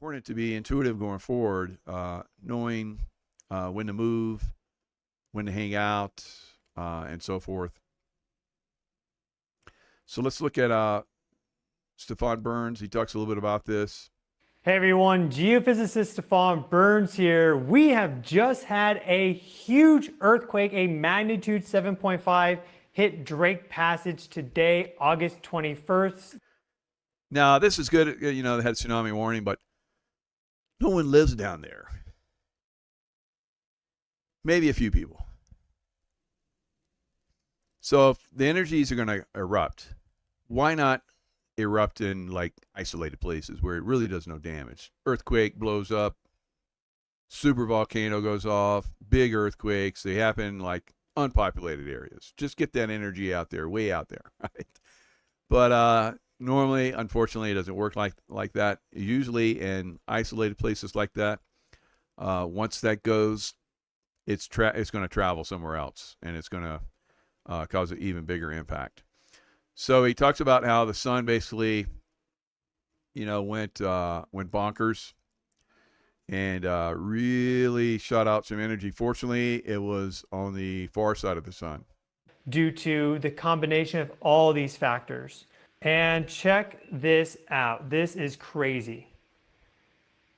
important to be intuitive going forward, knowing when to move, when to hang out, and so forth. So let's look at Stefan Burns. He talks a little bit about this. Hey everyone, geophysicist Stefan Burns here. We have just had a huge earthquake, a magnitude 7.5 hit Drake Passage today, August 21st. Now, this is good. They had tsunami warning, but no one lives down there. Maybe a few people. So if the energies are going to erupt, why not erupt in like isolated places where it really does no damage? Earthquake blows up, super volcano goes off, big earthquakes, they happen in like unpopulated areas. Just get that energy out there, way out there, right? But normally, unfortunately, it doesn't work like that. Usually in isolated places like that, once that goes, it's going to travel somewhere else, and it's going to cause an even bigger impact. So he talks about how the sun basically, went bonkers and really shot out some energy. Fortunately, it was on the far side of the sun. Due to the combination of all these factors. And check this out. This is crazy.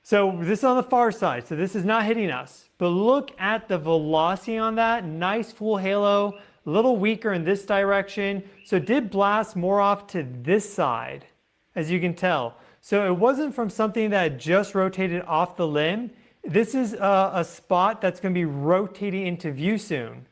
So this is on the far side, so this is not hitting us. But look at the velocity on that. Nice full halo, a little weaker in this direction. So it did blast more off to this side, as you can tell. So it wasn't from something that just rotated off the limb. This is a spot that's going to be rotating into view soon.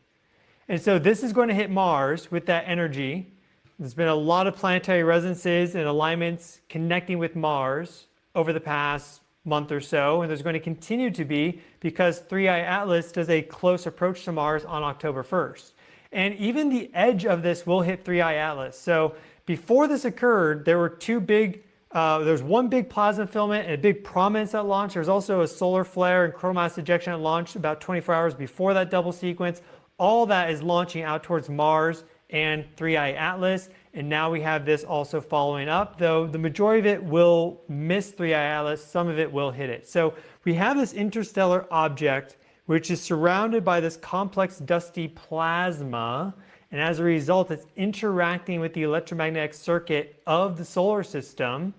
And so this is going to hit Mars with that energy. There's been a lot of planetary resonances and alignments connecting with Mars over the past month or so, and there's going to continue to be because 3i Atlas does a close approach to Mars on October 1st. And even the edge of this will hit 3i Atlas. So before this occurred, there were there's one big plasma filament and a big prominence at launch. There's also a solar flare and coronal mass ejection at launch about 24 hours before that double sequence. All that is launching out towards Mars and 3i Atlas, and now we have this also following up, though the majority of it will miss 3i Atlas, some of it will hit it. So we have this interstellar object which is surrounded by this complex dusty plasma, and as a result it's interacting with the electromagnetic circuit of the solar system,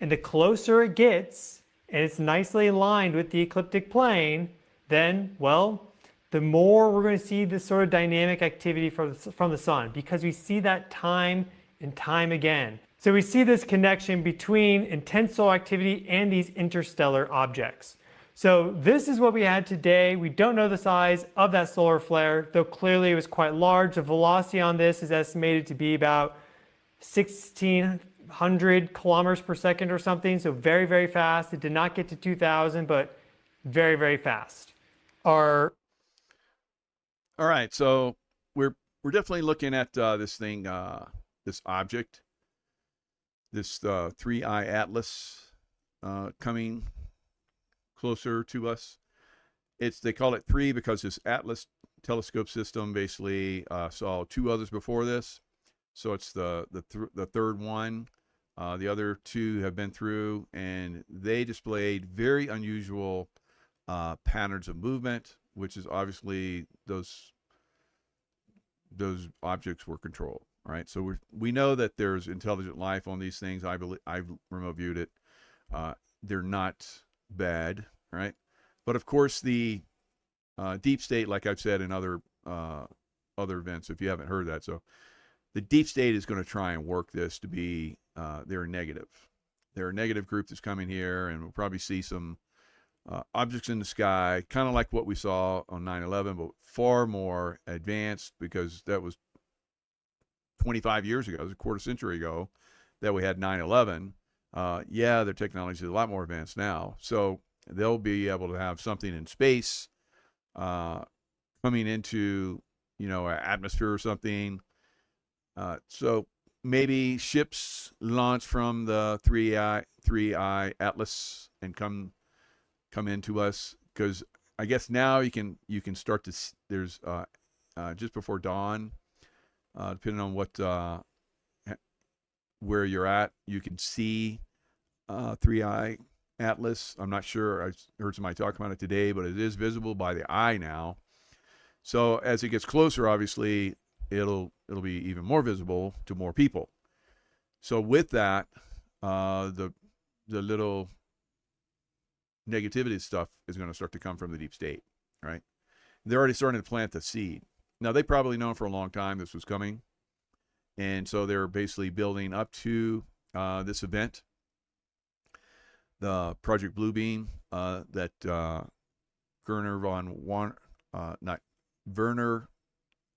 and the closer it gets, and it's nicely aligned with the ecliptic plane, then, well, the more we're going to see this sort of dynamic activity from the sun, because we see that time and time again. So we see this connection between intense solar activity and these interstellar objects. So this is what we had today. We don't know the size of that solar flare, though clearly it was quite large. The velocity on this is estimated to be about 1,600 kilometers per second or something, so very, very fast. It did not get to 2,000, but very, very fast. All right, so we're definitely looking at this thing, this object, this 3i Atlas coming closer to us. They call it 3 because this Atlas telescope system basically saw 2 others before this, so it's the third one. The other 2 have been through, and they displayed very unusual patterns of movement, which is obviously those objects were controlled, right? So we know that there's intelligent life on these things. I've remote viewed it. They're not bad, right? But of course, the deep state, like I've said in other events, if you haven't heard that, so the deep state is going to try and work this to be they're negative. They're a negative group that's coming here, and we'll probably see some objects in the sky, kind of like what we saw on 9/11, but far more advanced, because that was 25 years ago, it was a quarter century ago that we had 9/11. Yeah, their technology is a lot more advanced now, so they'll be able to have something in space coming into our atmosphere or something. So maybe ships launch from the 3i Atlas and come into us, because I guess now you can start to there's just before dawn, depending on where you're at, you can see 3i atlas. I'm not sure. I heard somebody talk about it today, but it is visible by the eye now. So as it gets closer, obviously, it'll be even more visible to more people. So with that, the little negativity stuff is going to start to come from the deep state, right? They're already starting to plant the seed. Now, they probably known for a long time this was coming. And so they're basically building up to this event, the Project Bluebeam, that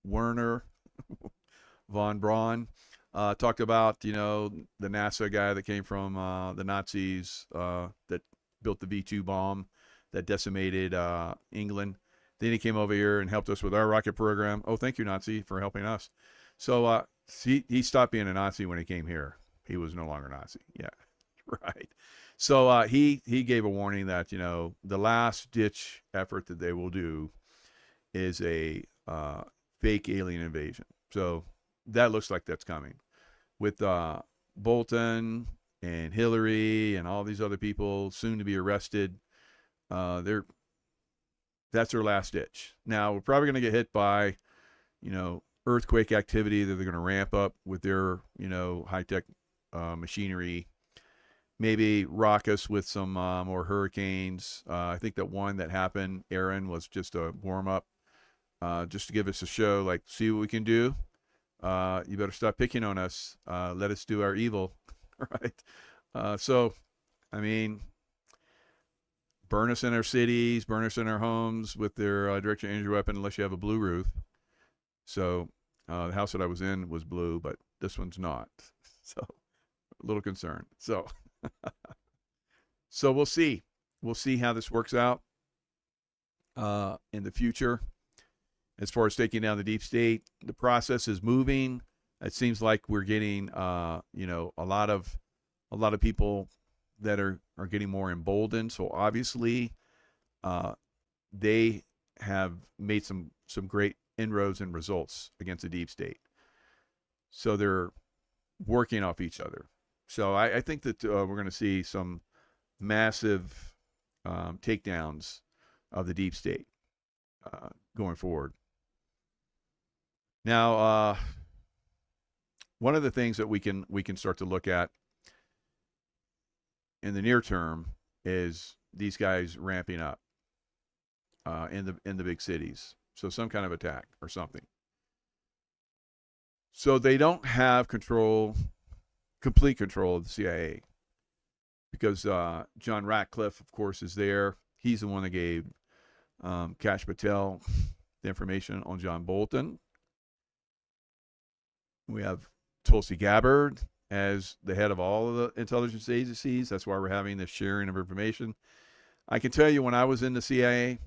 Werner von Braun talked about, the NASA guy that came from the Nazis that built the V2 bomb that decimated England. Then he came over here and helped us with our rocket program. Oh, thank you, Nazi, for helping us. So he stopped being a Nazi when he came here. He was no longer Nazi. Yeah, right. So he gave a warning that, the last ditch effort that they will do is a fake alien invasion. So that looks like that's coming. With Bolton and Hillary and all these other people soon to be arrested, that's their last ditch. Now, we're probably going to get hit by, earthquake activity that they're going to ramp up with their, high-tech machinery. Maybe rock us with some more hurricanes. I think that one that happened, Aaron, was just a warm-up, just to give us a show, like, see what we can do. You better stop picking on us. Let us do our evil, right? So, I mean, burn us in our cities, burn us in our homes with their direct energy weapon, unless you have a blue roof. So the house that I was in was blue, but this one's not. So a little concerned. So, so we'll see. We'll see how this works out in the future. As far as taking down the deep state, the process is moving. It seems like we're getting, a lot of people that are getting more emboldened. So obviously, they have made some great inroads and results against the deep state. So they're working off each other. So I think that we're going to see some massive takedowns of the deep state going forward. Now, one of the things that we can start to look at in the near term is these guys ramping up in the big cities. So some kind of attack or something. So they don't have complete control of the CIA, because John Ratcliffe, of course, is there. He's the one that gave Kash Patel the information on John Bolton. We have Tulsi Gabbard as the head of all of the intelligence agencies. That's why we're having this sharing of information. I can tell you, when I was in the CIA,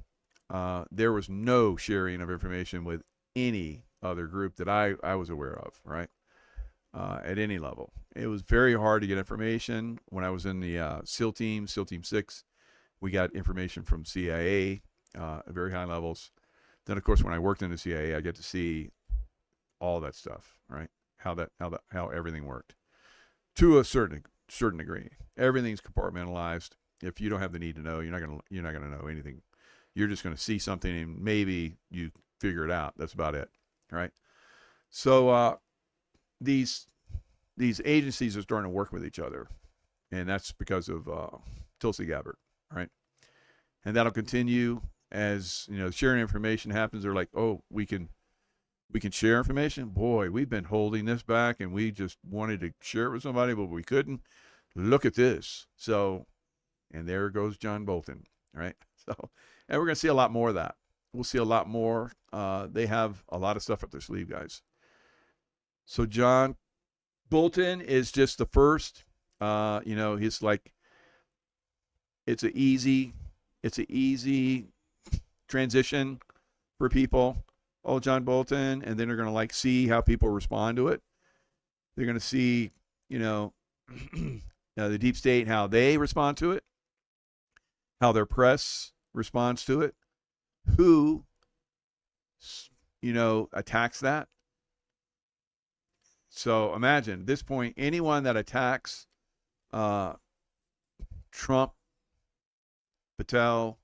there was no sharing of information with any other group that I was aware of, right? At any level. It was very hard to get information. When I was in the SEAL Team 6, we got information from CIA at very high levels. Then, of course, when I worked in the CIA, I get to see all that stuff, right? How everything worked to a certain degree. Everything's compartmentalized. If you don't have the need to know, you're not gonna know anything. You're just gonna see something and maybe you figure it out. That's about it, right? So these agencies are starting to work with each other, and that's because of Tulsi Gabbard, right? And that'll continue as sharing information happens. They're like, oh, we can share information. Boy, we've been holding this back, and we just wanted to share it with somebody, but we couldn't. Look at this. So, and there goes John Bolton, right? So, and we're going to see a lot more of that. We'll see a lot more. They have a lot of stuff up their sleeve, guys. So John Bolton is just the first. He's like, it's an easy transition for people. Oh, John Bolton, and then they're going to see how people respond to it. They're going to see, the deep state, how they respond to it, how their press responds to it, who, attacks that. So imagine at this point, anyone that attacks Trump Patel,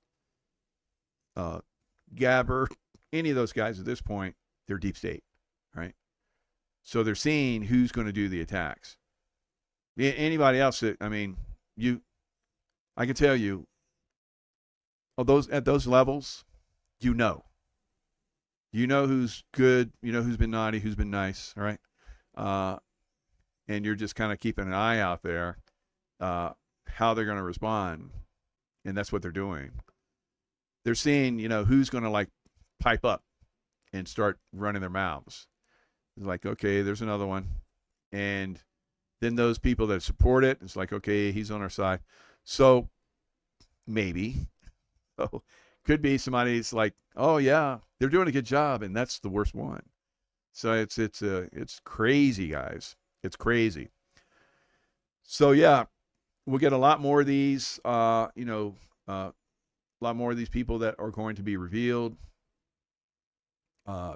Gabber, any of those guys at this point, they're deep state, right? So they're seeing who's going to do the attacks. Anybody else that, I mean, I can tell you, at those levels, you know who's good, you know who's been naughty, who's been nice, all right? And you're just kind of keeping an eye out there, how they're going to respond, and that's what they're doing. They're seeing, who's going to like pipe up and start running their mouths. It's like, okay, there's another one. And then those people that support it, it's like, okay, he's on our side. So maybe, could be somebody's like, oh yeah, they're doing a good job, and that's the worst one. So it's crazy, guys. It's crazy. So yeah, we'll get a lot more of these, a lot more of these people that are going to be revealed.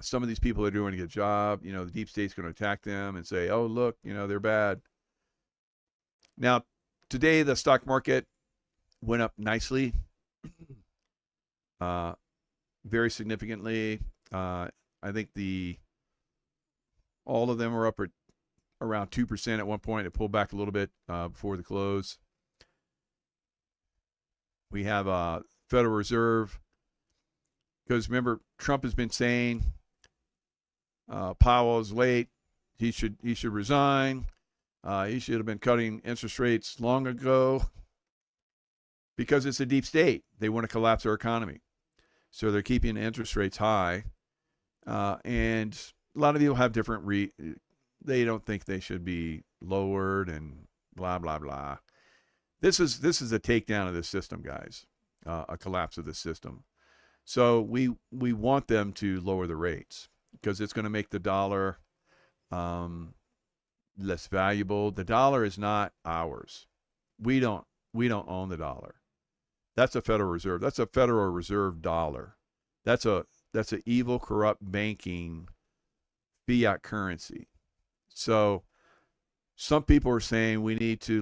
Some of these people are doing a good job. The deep state's going to attack them and say, oh, look, they're bad. Now, today the stock market went up nicely, very significantly. I think all of them were up at around 2% at one point. It pulled back a little bit before the close. We have Federal Reserve, because remember, Trump has been saying Powell is late. He should resign. He should have been cutting interest rates long ago, because it's a deep state. They want to collapse our economy, so they're keeping interest rates high. And a lot of people have different they don't think they should be lowered and blah blah blah. This is a takedown of this system, guys. A collapse of this system. So we want them to lower the rates, because it's going to make the dollar less valuable. The dollar is not ours. We don't own the dollar. That's a Federal Reserve. That's a Federal Reserve dollar. That's an evil, corrupt banking fiat currency. So some people are saying we need to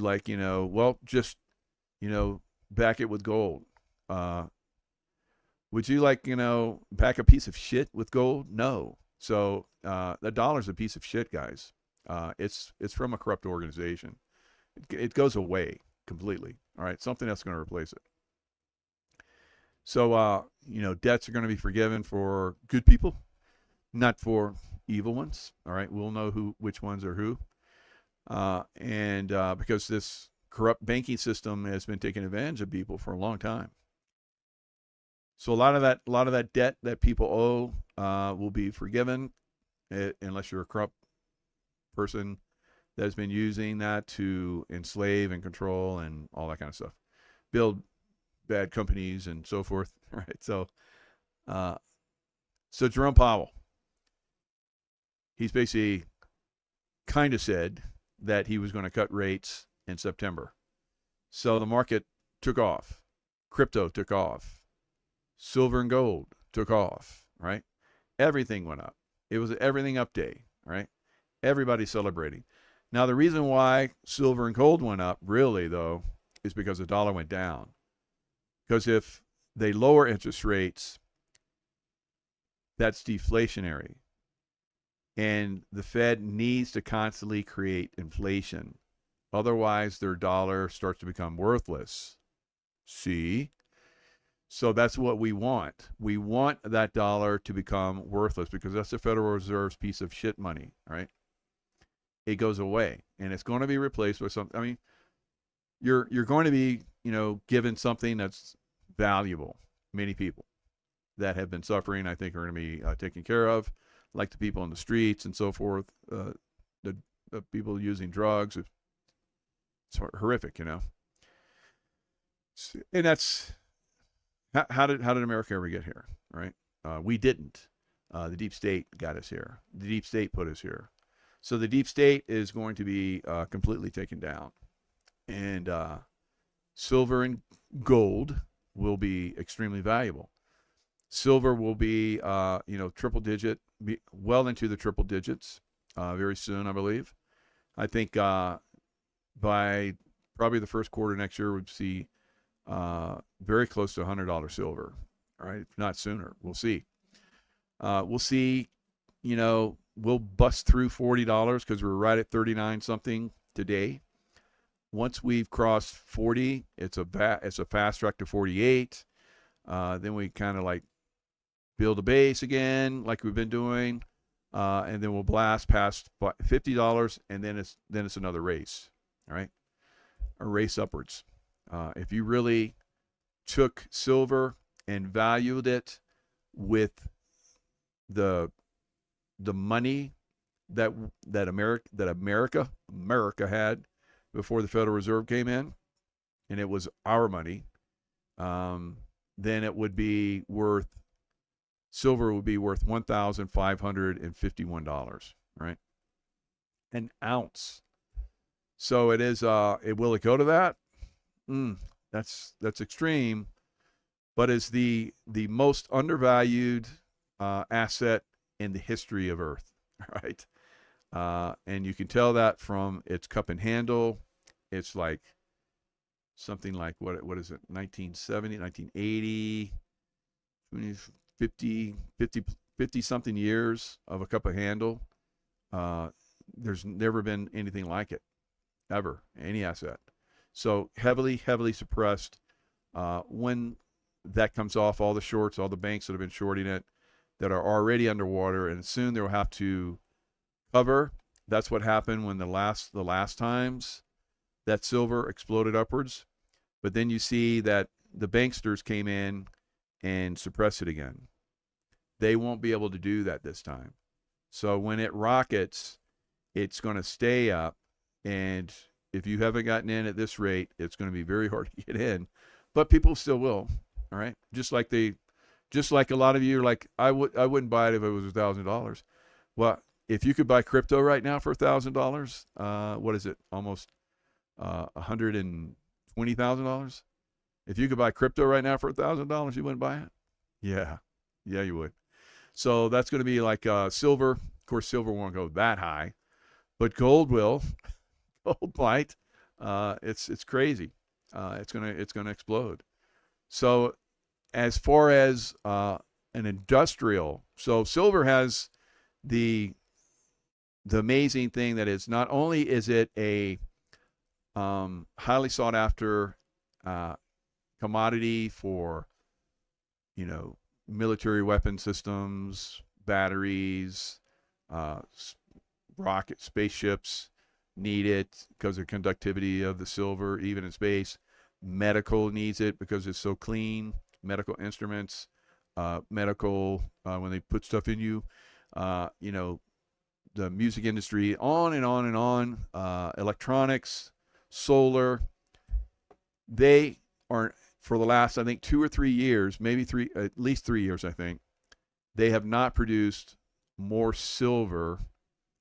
just back it with gold. Would you back a piece of shit with gold? No. So the dollar's a piece of shit, guys. It's from a corrupt organization. It goes away completely. All right, something else is going to replace it. So debts are going to be forgiven for good people, not for evil ones. All right, we'll know which ones are who, and because this corrupt banking system has been taking advantage of people for a long time. So a lot of that debt that people owe will be forgiven, unless you're a corrupt person that has been using that to enslave and control and all that kind of stuff, build bad companies and so forth. Right. So Jerome Powell, he's basically kind of said that he was going to cut rates in September. So the market took off. Crypto took off. Silver and gold took off, right? Everything went up. It was an everything up day, right? Everybody's celebrating. Now, the reason why silver and gold went up, really, though, is because the dollar went down. Because if they lower interest rates, that's deflationary. And the Fed needs to constantly create inflation. Otherwise, their dollar starts to become worthless. See? So that's what we want. We want that dollar to become worthless, because that's the Federal Reserve's piece of shit money, right? It goes away, and it's going to be replaced with something. I mean, you're going to be, given something that's valuable. Many people that have been suffering, I think, are going to be taken care of, like the people on the streets and so forth, the people using drugs. It's horrific, And that's how did America ever get here, right? We didn't. The deep state got us here. The deep state put us here. So the deep state is going to be completely taken down, and silver and gold will be extremely valuable. Silver will be, triple digit, well into the triple digits very soon, I believe. I think by probably the first quarter next year, we'd see very close to $100 silver. All right, if not sooner. We'll see. We'll see. You know, we'll bust through $40 because we're right at 39 something today. Once we've crossed 40, it's a fast track to 48. Then we kind of like build a base again, like we've been doing, and then we'll blast past $50, and then it's another race. All right, a race upwards. If you really took silver and valued it with the money that America had before the Federal Reserve came in, and it was our money, then it would be worth, silver would be worth $1,551, right? An ounce. So it is. Will it go to that? That's extreme, but it's the most undervalued asset in the history of Earth, right? And you can tell that from its cup and handle. It's like something like, what is it, 1970, 1980, 50 something years of a cup of handle. There's never been anything like it, ever, any asset. So heavily suppressed. When that comes off, all the shorts, all the banks that have been shorting it that are already underwater, and soon they'll have to cover. That's what happened when the last times that silver exploded upwards. But then you see that the banksters came in and suppressed it again. They won't be able to do that this time. So when it rockets, it's going to stay up. And if you haven't gotten in at this rate, it's going to be very hard to get in. But people still will. All right. Just like a lot of you are like, I wouldn't buy it if it was $1,000. Well, if you could buy crypto right now for $1,000, what is it? Almost $120,000. If you could buy crypto right now for $1,000, you wouldn't buy it? Yeah, you would. So that's going to be like silver. Of course, silver won't go that high, but gold will. Gold might. It's crazy. It's gonna explode. So as far as an industrial, so silver has the amazing thing that is, not only is it a highly sought after commodity for, military weapon systems, batteries, rocket spaceships need it because of conductivity of the silver, even in space. Medical needs it because it's so clean. Medical instruments, medical when they put stuff in you, the music industry, on and on and on. Electronics, solar. They are, for the last, I think, 2 or 3 years, maybe at least 3 years, I think, they have not produced more silver,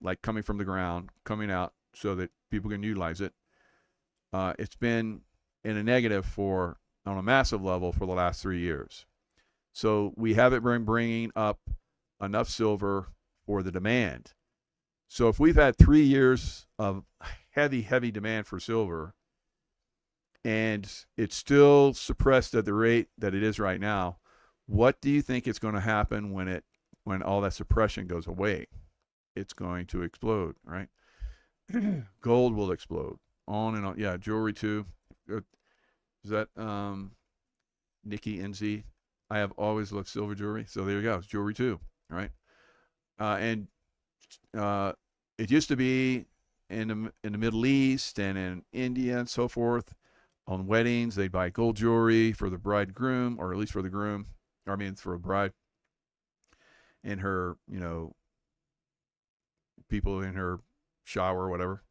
like coming from the ground, coming out so that people can utilize it. It's been in a negative on a massive level for the last 3 years. So we haven't been bringing up enough silver for the demand. So if we've had 3 years of heavy demand for silver, and it's still suppressed at the rate that it is right now, what do you think is going to happen when all that suppression goes away? It's going to explode, right? Gold will explode. On and on. Yeah, jewelry too. Is that Nikki NZ? I have always loved silver jewelry. So there you go. It's jewelry too, right? And it used to be in the Middle East and in India and so forth. On weddings, they'd buy gold jewelry for the bridegroom, or at least for the groom. I mean, for a bride and her, people in her shower or whatever.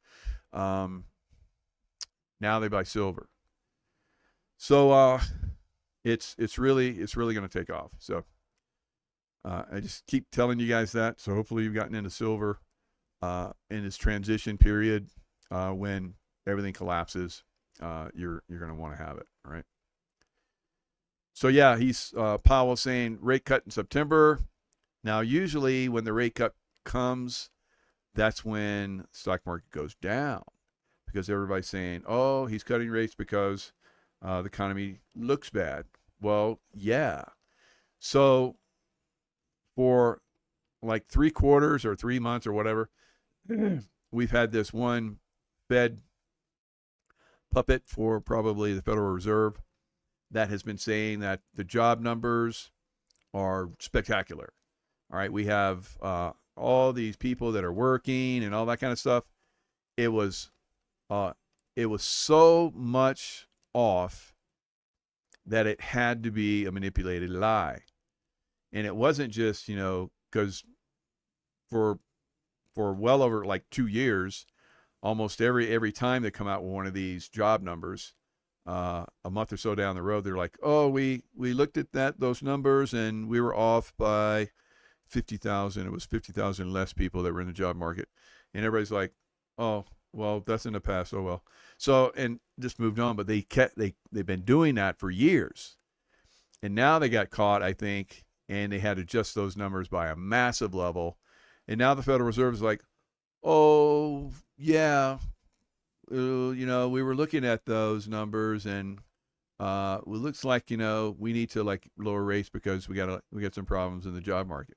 Now they buy silver. So it's really going to take off. So I just keep telling you guys that. So hopefully you've gotten into silver in this transition period when everything collapses. You're going to want to have it, right? So yeah, Powell saying rate cut in September. Now usually when the rate cut comes, that's when the stock market goes down, because everybody's saying, oh, he's cutting rates because the economy looks bad. Well, yeah. So for like 3 quarters or 3 months or whatever, we've had this one Fed puppet for probably the Federal Reserve that has been saying that the job numbers are spectacular. All right, we have all these people that are working and all that kind of stuff. It was uh, it was so much off that it had to be a manipulated lie, and it wasn't just because for well over like 2 years, almost every time they come out with one of these job numbers, a month or so down the road, they're like, "Oh, we looked at those numbers and we were off by 50,000. It was 50,000 less people that were in the job market," and everybody's like, "Oh, well, that's in the past. Oh well." So and just moved on, but they've been doing that for years, and now they got caught, I think, and they had to adjust those numbers by a massive level, and now the Federal Reserve is like, "Oh yeah, we were looking at those numbers, and it looks like we need to like lower rates because we got some problems in the job market."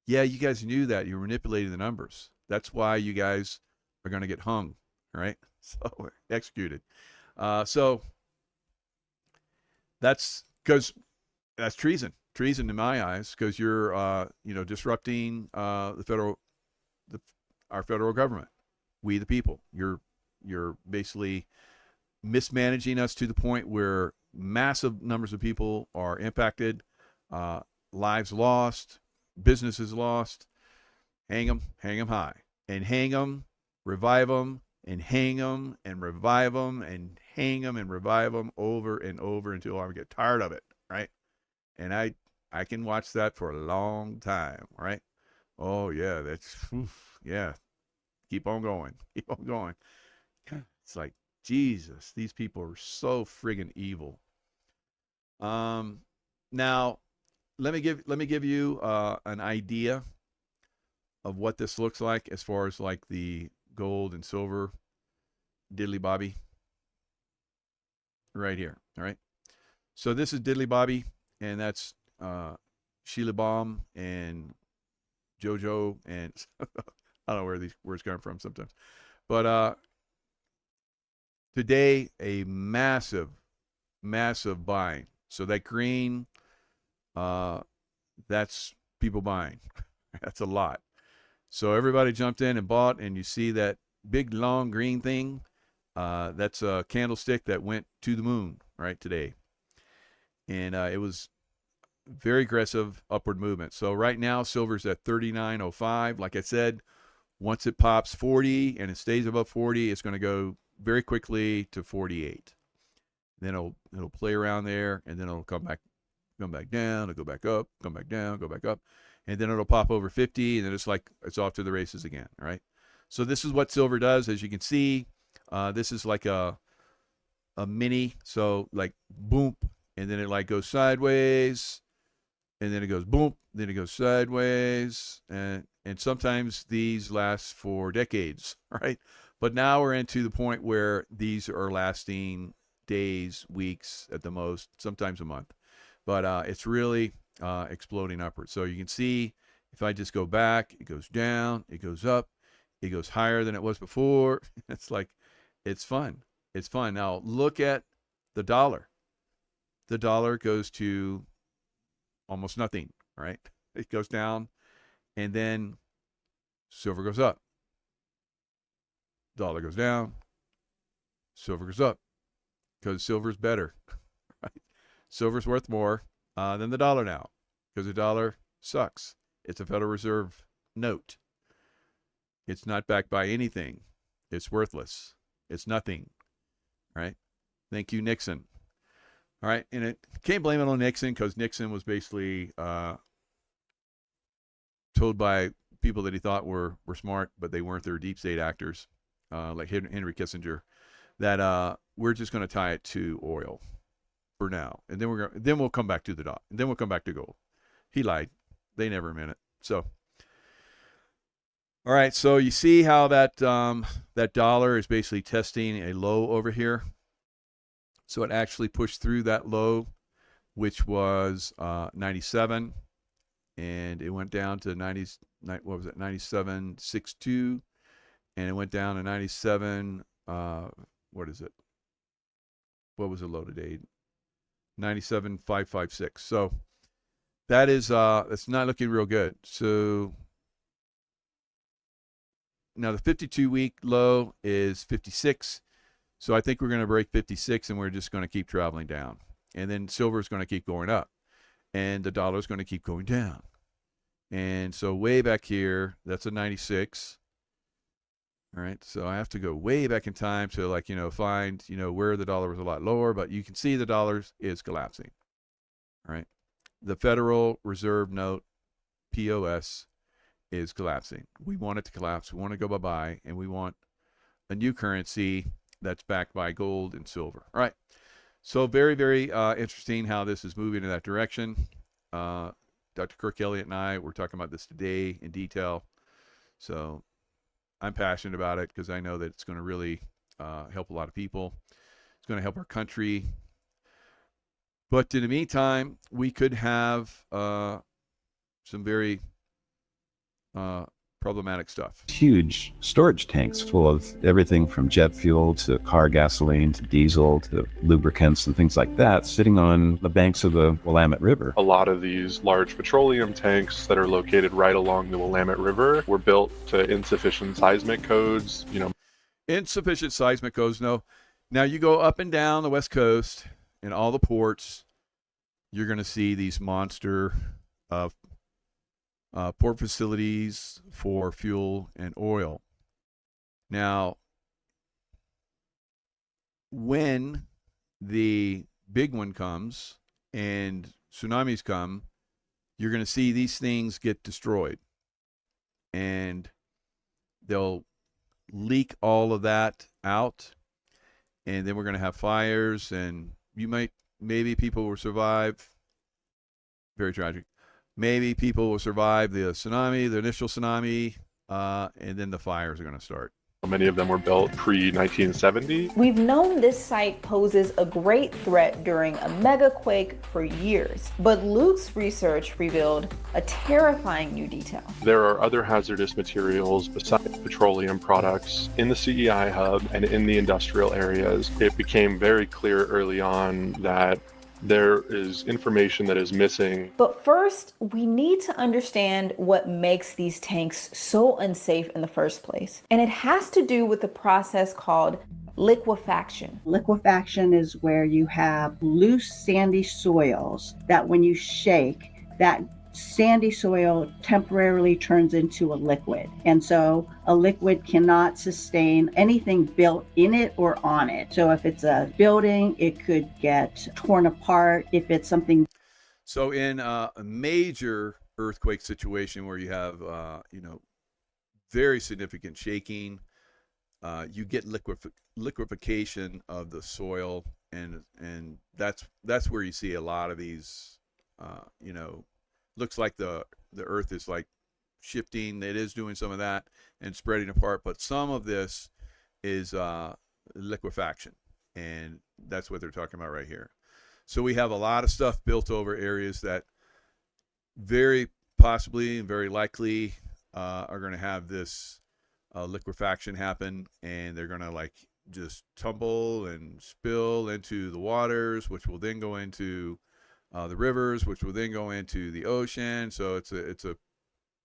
Yeah, you guys knew that. You were manipulating the numbers. That's why you guys are going to get hung, right? So executed. So that's because that's treason. Treason in my eyes, because you're disrupting our federal government. We the people. You're basically mismanaging us to the point where massive numbers of people are impacted, lives lost, businesses lost. Hang them high, and hang them, revive them, and hang them, and revive them, and hang them, and revive them over and over until I get tired of it, right? And I can watch that for a long time, right? Oh yeah, yeah. Keep on going, keep on going. It's like Jesus, these people are so friggin' evil. Now let me give you an idea of what this looks like as far as like the gold and silver diddly bobby right here. All right. So this is diddly bobby, and that's Sheila Baum and JoJo, and I don't know where these words come from sometimes. But today, a massive buying. So that green, that's people buying. That's a lot. So everybody jumped in and bought, and you see that big long green thing. That's a candlestick that went to the moon right today, and it was very aggressive upward movement. So right now, silver's at 39.05. Like I said, once it pops 40 and it stays above 40, it's going to go very quickly to 48. Then it'll play around there, and then it'll come back down, it'll go back up, come back down, go back up, and then it'll pop over 50, and then it's off to the races again. All right. So this is what silver does, as you can see. This is like a mini, so like boom, and then it like goes sideways, and then it goes boom, then it goes sideways, and sometimes these last for decades, right? But now we're into the point where these are lasting days, weeks at the most, sometimes a month. But it's really exploding upwards. So you can see if I just go back, it goes down, it goes up, it goes higher than it was before. It's like, it's fun. It's fun. Now look at the dollar. The dollar goes to almost nothing, right? It goes down, and then silver goes up. Dollar goes down, silver goes up, because silver's better, right? Silver's worth more than the dollar now, because the dollar sucks. It's a Federal Reserve note. It's not backed by anything. It's worthless. It's nothing, right? Thank you, Nixon. All right, and it can't blame it on Nixon, because Nixon was basically told by people that he thought were smart, but they weren't. They were deep state actors, like Henry Kissinger, that we're just going to tie it to oil for now, and then we'll come back to the dot, and then we'll come back to gold. He lied. They never meant it. So, all right. So you see how that dollar is basically testing a low over here. So it actually pushed through that low, which was 97, and it went down to 90. What was it? 97.62, and it went down to 97. What is it? What was the low today? 97.556. So that is that's not looking real good. So now the 52-week low is 56. So I think we're going to break 56, and we're just going to keep traveling down. And then silver is going to keep going up, and the dollar is going to keep going down. And so way back here, that's a 96. All right, so I have to go way back in time to, like, find, where the dollar was a lot lower, but you can see the dollar is collapsing. All right, the Federal Reserve Note, POS, is collapsing. We want it to collapse. We want to go bye-bye, and we want a new currency that's backed by gold and silver. All right, so very, very interesting how this is moving in that direction. Dr. Kirk Elliott and I were talking about this today in detail. So I'm passionate about it because I know that it's going to really help a lot of people. It's going to help our country. But in the meantime, we could have some very problematic stuff. Huge storage tanks full of everything from jet fuel to car gasoline to diesel to lubricants and things like that sitting on the banks of the Willamette River. A lot of these large petroleum tanks that are located right along the Willamette River were built to insufficient seismic codes, Insufficient seismic codes, no. Now you go up and down the West Coast in all the ports, you're going to see these monster port facilities for fuel and oil. Now, when the big one comes and tsunamis come, you're going to see these things get destroyed. And they'll leak all of that out. And then we're going to have fires, and maybe people will survive. Very tragic. Maybe people will survive the tsunami, the initial tsunami, and then the fires are going to start. Many of them were built pre-1970. We've known this site poses a great threat during a megaquake for years, but Luke's research revealed a terrifying new detail. There are other hazardous materials besides petroleum products in the CEI hub and in the industrial areas. It became very clear early on that there is information that is missing. But first, we need to understand what makes these tanks so unsafe in the first place. And it has to do with the process called liquefaction. Liquefaction is where you have loose, sandy soils that when you shake, that sandy soil temporarily turns into a liquid. And so a liquid cannot sustain anything built in it or on it. So if it's a building, it could get torn apart. If it's something. So in a major earthquake situation where you have, very significant shaking, you get liquefaction of the soil. And that's where you see a lot of these, looks like the earth is like shifting. It is doing some of that and spreading apart, but some of this is liquefaction, and that's what they're talking about right here. So we have a lot of stuff built over areas that very possibly and very likely are going to have this liquefaction happen, and they're going to just tumble and spill into the waters, which will then go into the rivers, which will then go into the ocean. So it's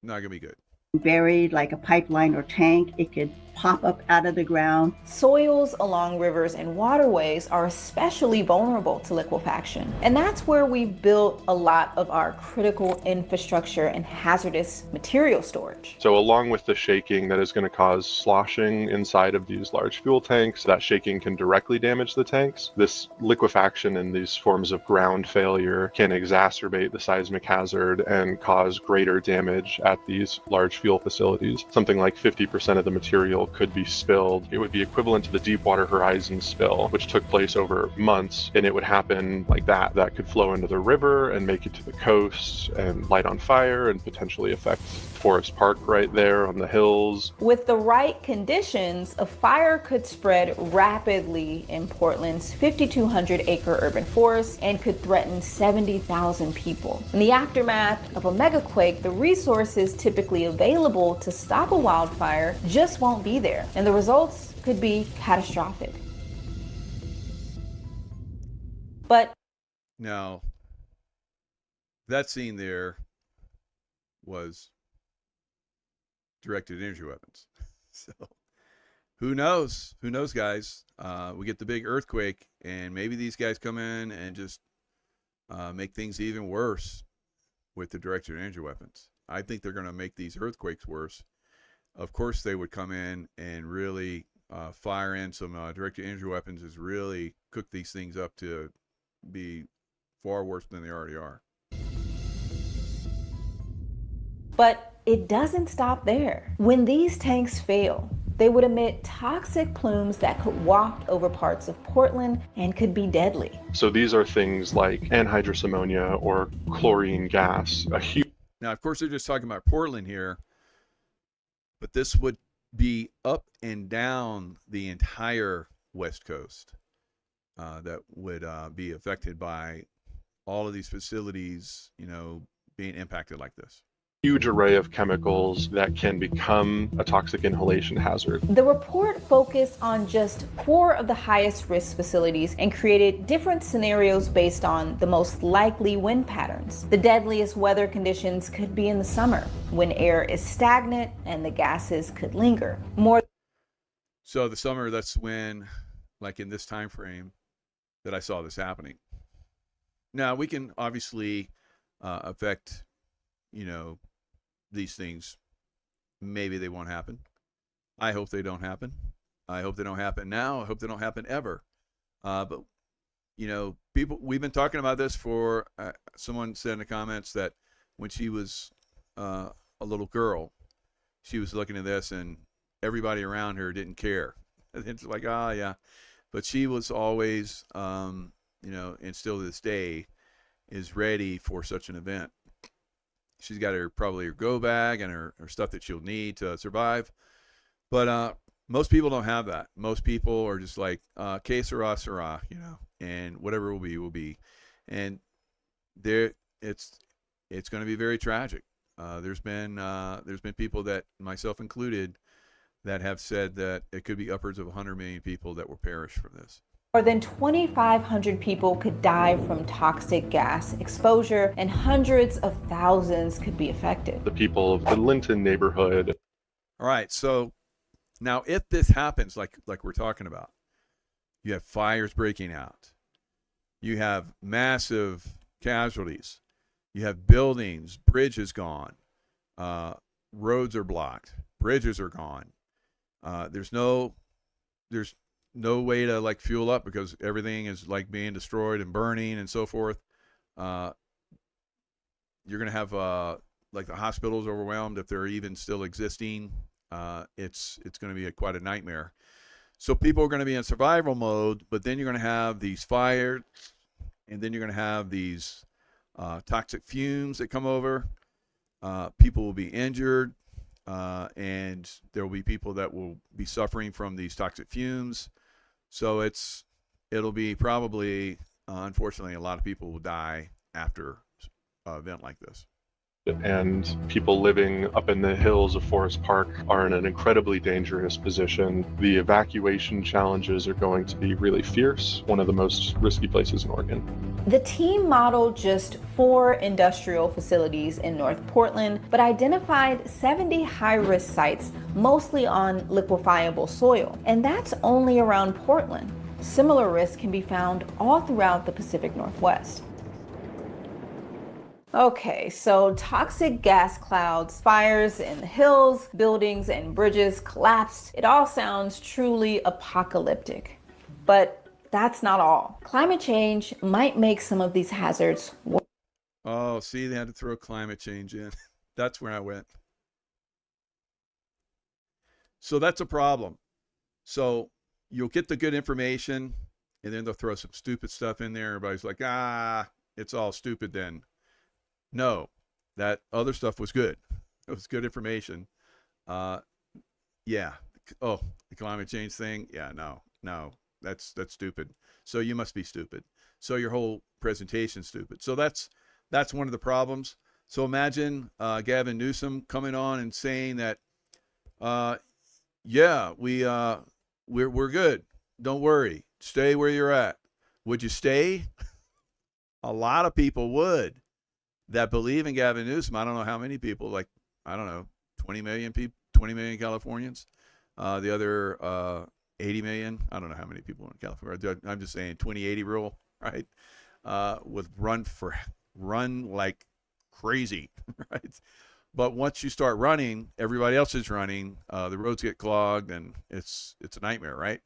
not gonna be good. Buried like a pipeline or tank, it could pop up out of the ground. Soils along rivers and waterways are especially vulnerable to liquefaction. And that's where we built a lot of our critical infrastructure and hazardous material storage. So along with the shaking that is going to cause sloshing inside of these large fuel tanks, that shaking can directly damage the tanks. This liquefaction and these forms of ground failure can exacerbate the seismic hazard and cause greater damage at these large fuel facilities. Something like 50% of the material could be spilled. It would be equivalent to the Deepwater Horizon spill, which took place over months, and it would happen like that. That could flow into the river and make it to the coast and light on fire and potentially affect Forest Park right there on the hills. With the right conditions, a fire could spread rapidly in Portland's 5,200-acre urban forest and could threaten 70,000 people. In the aftermath of a megaquake, the resources typically available to stop a wildfire just won't be there, and the results could be catastrophic. But Now, that scene there was directed energy weapons. So who knows? Who knows, guys? We get the big earthquake, and maybe these guys come in and just make things even worse with the directed energy weapons. I think they're going to make these earthquakes worse. Of course, they would come in and really fire in some directed energy weapons, is really cook these things up to be far worse than they already are. But it doesn't stop there. When these tanks fail, they would emit toxic plumes that could waft over parts of Portland and could be deadly. So these are things like anhydrous ammonia or chlorine gas, a huge Now, of course, they're just talking about Portland here, but this would be up and down the entire West Coast that would be affected by all of these facilities, being impacted like this. huge array of chemicals that can become a toxic inhalation hazard. The report focused on just 4 of the highest risk facilities and created different scenarios based on the most likely wind patterns. The deadliest weather conditions could be in the summer, when air is stagnant and the gases could linger. So the summer, that's when, like in this time frame, that I saw this happening. Now, we can obviously affect, these things. Maybe they won't happen. I hope they don't happen. I hope they don't happen now. I hope they don't happen ever. But people, we've been talking about this for, someone said in the comments that when she was a little girl, she was looking at this and everybody around her didn't care. It's like, yeah. But she was always, and still to this day, is ready for such an event. She's got probably her go bag and her stuff that she'll need to survive. But most people don't have that. Most people are just like, que sera, sera, and whatever will be. And it's going to be very tragic. There's been people, that myself included, that have said that it could be upwards of 100 million people that will perish from this. More than 2,500 people could die from toxic gas exposure, and hundreds of thousands could be affected. The people of the Linton neighborhood. All right, so now if this happens, like we're talking about, you have fires breaking out, you have massive casualties, you have buildings, bridges gone, roads are blocked, bridges are gone. There's no way to fuel up because everything is being destroyed and burning and so forth. You're going to have the hospitals overwhelmed if they're even still existing. It's going to be quite a nightmare. So people are going to be in survival mode, but then you're going to have these fires, and then you're going to have these toxic fumes that come over. People will be injured, and there will be people that will be suffering from these toxic fumes. So it'll be probably, unfortunately, a lot of people will die after an event like this. And people living up in the hills of Forest Park are in an incredibly dangerous position. The evacuation challenges are going to be really fierce, one of the most risky places in Oregon. The team modeled just 4 industrial facilities in North Portland, but identified 70 high-risk sites, mostly on liquefiable soil. And that's only around Portland. Similar risks can be found all throughout the Pacific Northwest. Okay, so toxic gas clouds, fires in the hills, buildings and bridges collapsed. It all sounds truly apocalyptic. But that's not all. Climate change might make some of these hazards worse. Oh, see, they had to throw climate change in. That's where I went. So that's a problem. So you'll get the good information, and then they'll throw some stupid stuff in there. Everybody's like, it's all stupid then. No, that other stuff was good. It was good information. Yeah. Oh, the climate change thing. Yeah, no, that's stupid. So you must be stupid. So your whole presentation's stupid. So that's one of the problems. So imagine Gavin Newsom coming on and saying that, yeah, we're good. Don't worry. Stay where you're at. Would you stay? A lot of people would that believe in Gavin Newsom. I don't know how many people, like, I don't know, 20 million people, 20 million Californians. The other 80 million, I don't know how many people in California. I'm just saying 20-80 rule, right? With run like crazy, right? But once you start running, everybody else is running. The roads get clogged, and it's a nightmare, right?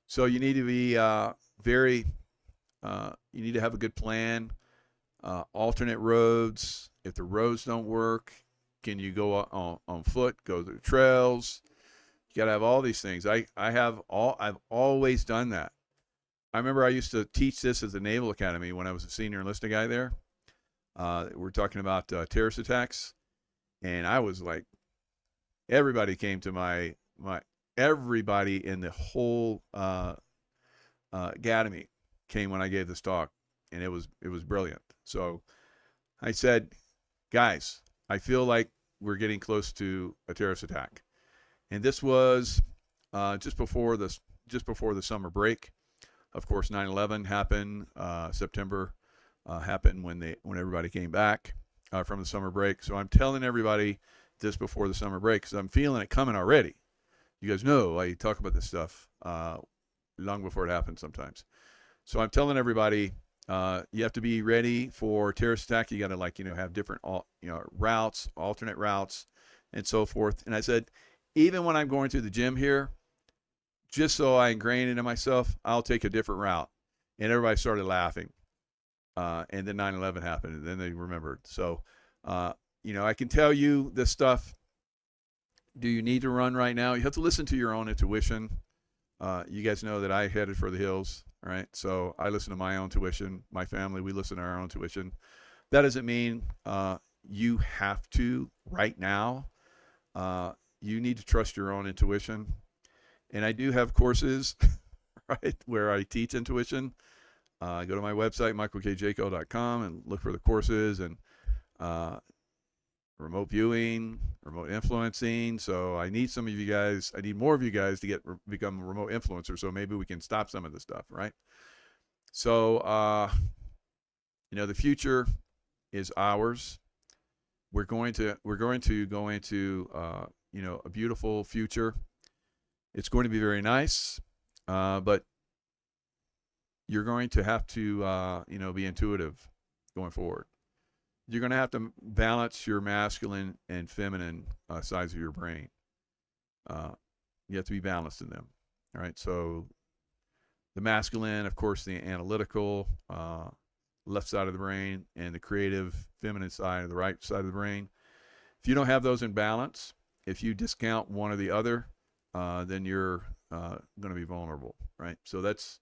So you need to be you need to have a good plan. Alternate roads. If the roads don't work, can you go on foot? Go through trails. You got to have all these things. I've always done that. I remember I used to teach this at the Naval Academy when I was a senior enlisted guy there. We're talking about terrorist attacks, and I was like, everybody came to everybody in the whole academy came when I gave this talk, and it was brilliant. So I said, guys, I feel like we're getting close to a terrorist attack, and this was just before the summer break. Of course, 9/11 happened. September happened when everybody came back from the summer break. So I'm telling everybody this before the summer break because I'm feeling it coming already. You guys know I talk about this stuff long before it happens sometimes. So I'm telling everybody you have to be ready for terrorist attack. You got to have different routes, alternate routes, and so forth. And I said, even when I'm going to the gym here, just so I ingrain it in myself, I'll take a different route. And everybody started laughing. And then 9/11 happened, and then they remembered. So, I can tell you this stuff. Do you need to run right now? You have to listen to your own intuition. You guys know that I headed for the hills, right? So I listen to my own intuition. My family, we listen to our own intuition. That doesn't mean you have to right now. You need to trust your own intuition. And I do have courses, right, where I teach intuition. Go to my website, michaelkjaco.com, and look for the courses and remote viewing, remote influencing. So I need some of you guys. I need more of you guys to become remote influencers. So maybe we can stop some of this stuff, right? So the future is ours. We're going to go into a beautiful future. It's going to be very nice, but you're going to have to, be intuitive going forward. You're going to have to balance your masculine and feminine sides of your brain. You have to be balanced in them. All right. So the masculine, of course, the analytical left side of the brain, and the creative feminine side, or the right side of the brain. If you don't have those in balance, if you discount one or the other, then you're going to be vulnerable. Right. So that's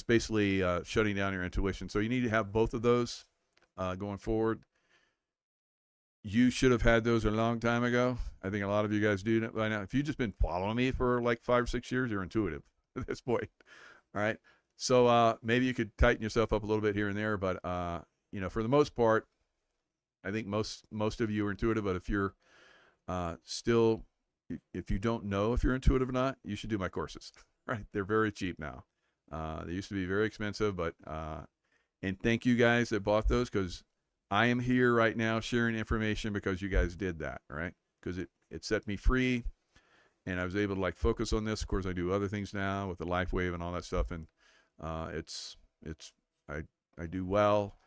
basically shutting down your intuition. So you need to have both of those going forward. You should have had those a long time ago. I think a lot of you guys do by now. If you've just been following me for like 5 or 6 years, you're intuitive at this point. All right. So maybe you could tighten yourself up a little bit here and there. But, for the most part, I think most of you are intuitive. But if you're if you don't know if you're intuitive or not, you should do my courses. Right. They're very cheap now. They used to be very expensive, but and thank you guys that bought those, because I am here right now sharing information because you guys did that, right? Because it set me free, and I was able to focus on this. Of course, I do other things now with the Life Wave and all that stuff, and I do well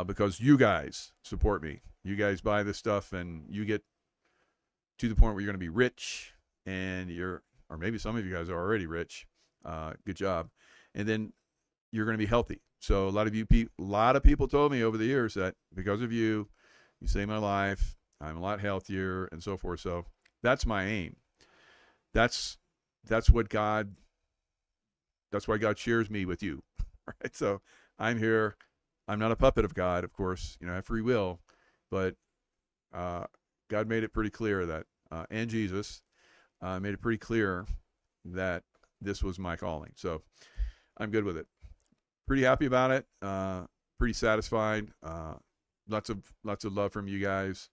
because you guys support me. You guys buy this stuff, and you get to the point where you're going to be rich, and or maybe some of you guys are already rich. Good job. And then you're going to be healthy. So a lot of people told me over the years that because of you saved my life. I'm a lot healthier and so forth. So that's my aim. That's what God. That's why God shares me with you, right? So I'm here. I'm not a puppet of God, of course. I have free will, but God made it pretty clear that, and Jesus made it pretty clear that this was my calling. So I'm good with it. Pretty happy about it. Pretty satisfied. Lots of love from you guys.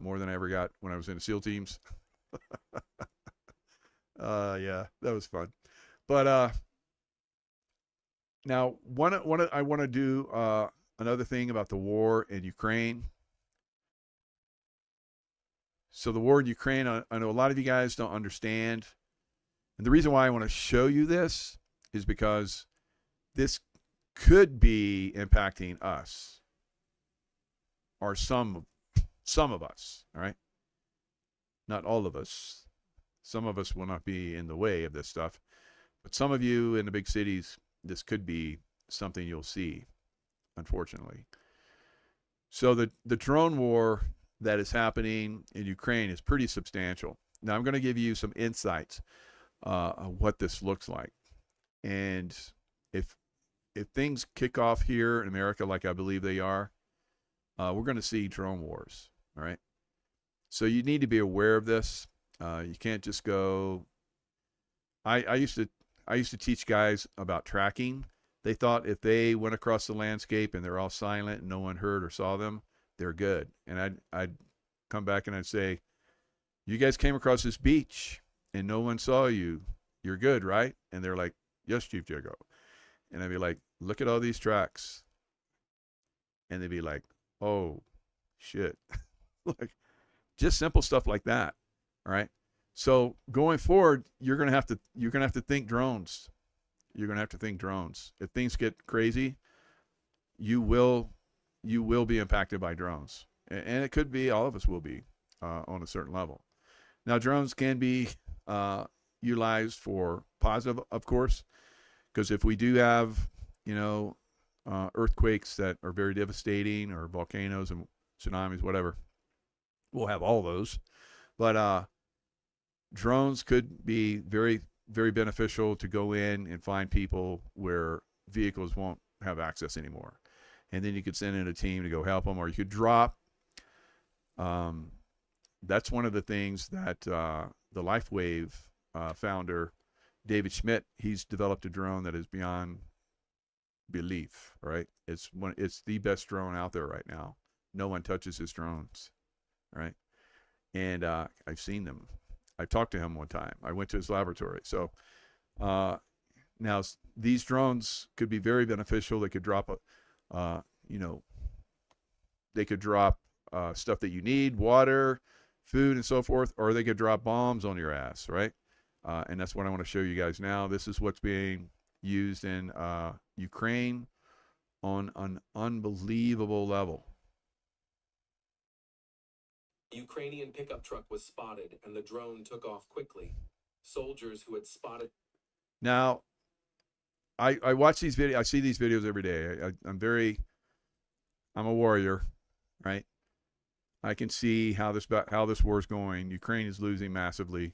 More than I ever got when I was in the SEAL teams. Yeah, that was fun. But now I want to do another thing about the war in Ukraine. So the war in Ukraine, I know a lot of you guys don't understand. And the reason why I want to show you this is because this could be impacting us, or some of us, all right? Not all of us. Some of us will not be in the way of this stuff. But some of you in the big cities, this could be something you'll see, unfortunately. So the drone war that is happening in Ukraine is pretty substantial. Now I'm going to give you some insights on what this looks like. And if things kick off here in America like I believe they are, we're going to see drone wars, all right? So you need to be aware of this. You can't just go. I used to teach guys about tracking. They thought if they went across the landscape and they're all silent and no one heard or saw them, they're good. And I'd come back and I'd say, you guys came across this beach and no one saw you. You're good, right? And they're like, yes, Chief Jago. And I'd be like, look at all these tracks. And they'd be like, oh, shit. Like, just simple stuff like that. All right. So going forward, you're gonna have to think drones. You're gonna have to think drones. If things get crazy, you will be impacted by drones, and it could be all of us will be on a certain level. Now, drones can be utilized for positive, of course, because if we do have earthquakes that are very devastating, or volcanoes and tsunamis, whatever, we'll have all those. But drones could be very, very beneficial to go in and find people where vehicles won't have access anymore. And then you could send in a team to go help them, or you could drop. That's one of the things that the LifeWave founder, David Schmidt, he's developed a drone that is beyond belief, right? It's the best drone out there right now. No one touches his drones, right? And I've seen them. I talked to him one time. I went to his laboratory. So now these drones could be very beneficial. They could drop they could drop stuff that you need, water, food, and so forth, or they could drop bombs on your ass, right? And that's what I want to show you guys now. This is what's being used in Ukraine on an unbelievable level. Ukrainian pickup truck was spotted and the drone took off quickly. Soldiers who had spotted. Now, I watch these videos. I see these videos every day. I'm a warrior, right? I can see how this war is going. Ukraine is losing massively.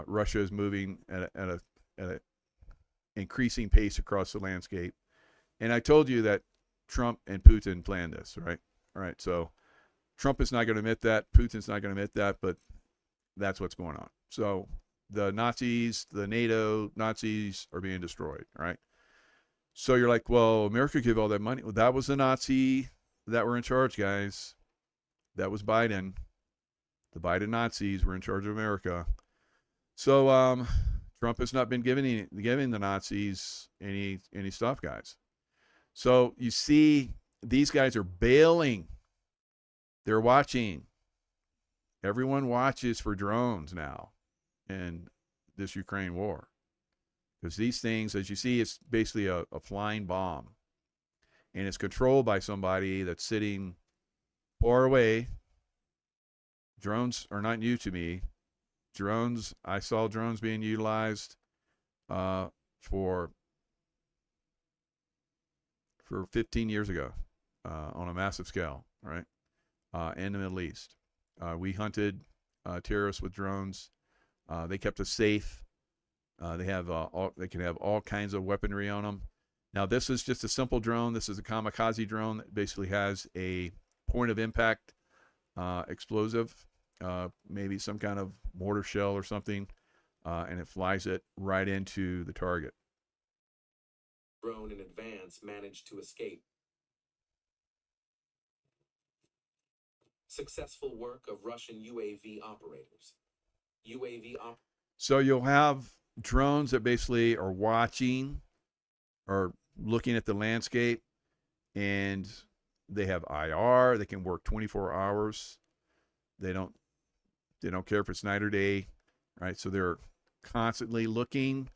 Russia is moving at a increasing pace across the landscape. And I told you that Trump and Putin planned this, right? All right, so Trump is not going to admit that. Putin's not going to admit that, but that's what's going on. So the Nazis, the NATO Nazis are being destroyed, right? So you're like, well, America gave all that money. Well, that was the Nazi that were in charge, guys. That was Biden. The Biden Nazis were in charge of America. So Trump has not been giving the Nazis any stuff, guys. So you see, these guys are bailing. They're watching. Everyone watches for drones now in this Ukraine war. Because these things, as you see, it's basically a flying bomb. And it's controlled by somebody that's sitting far away. Drones are not new to me. I saw drones being utilized for 15 years ago on a massive scale, right? In the Middle East. We hunted terrorists with drones They kept us safe. They can have all kinds of weaponry on them. Now, this is just a simple drone. This is a kamikaze drone that basically has a point of impact explosive, maybe some kind of mortar shell or something, and it flies it right into the target. Drone in advance managed to escape. Successful work of Russian UAV operators. So you'll have drones that basically are watching or looking at the landscape, and they have IR. They can work 24 hours. They don't care if it's night or day, right? So they're constantly looking.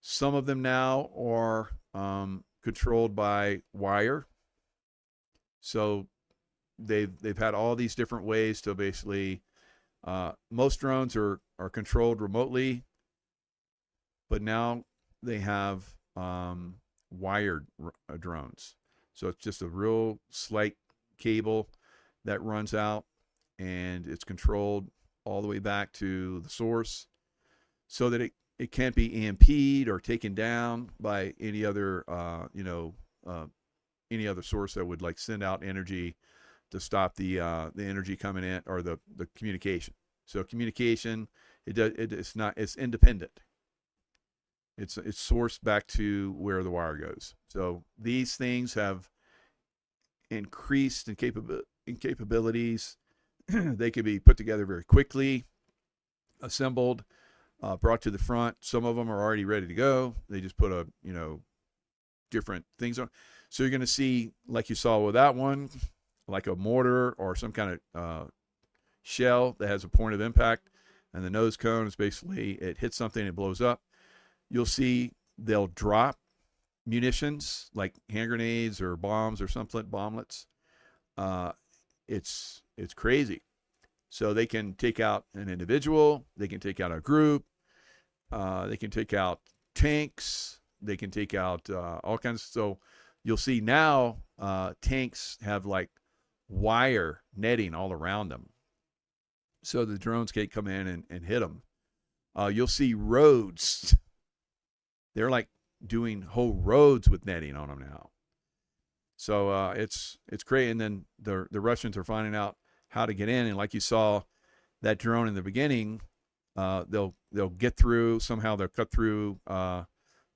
Some of them now are controlled by wire. So they've had all these different ways to basically. Most drones are controlled remotely, but now they have wired drones. So it's just a real slight cable that runs out, and it's controlled all the way back to the source so that it can't be EMP'd or taken down by any other, any other source that would like send out energy to stop the energy coming in, or the communication. So communication, it's independent. It's sourced back to where the wire goes. So these things have increased in capabilities. They can be put together very quickly, assembled, brought to the front. Some of them are already ready to go. They just put different things on. So you're going to see, like you saw with that one, like a mortar or some kind of shell that has a point of impact, and the nose cone is basically, it hits something, it blows up. You'll see they'll drop munitions like hand grenades or bombs or something, bomblets. It's crazy. So they can take out an individual, they can take out a group, they can take out tanks, they can take out all kinds. So you'll see now tanks have like wire netting all around them, so the drones can't come in and hit them. You'll see roads. They're like doing whole roads with netting on them now. So it's great. And then the Russians are finding out how to get in. And like you saw that drone in the beginning, they'll get through somehow. They'll cut through the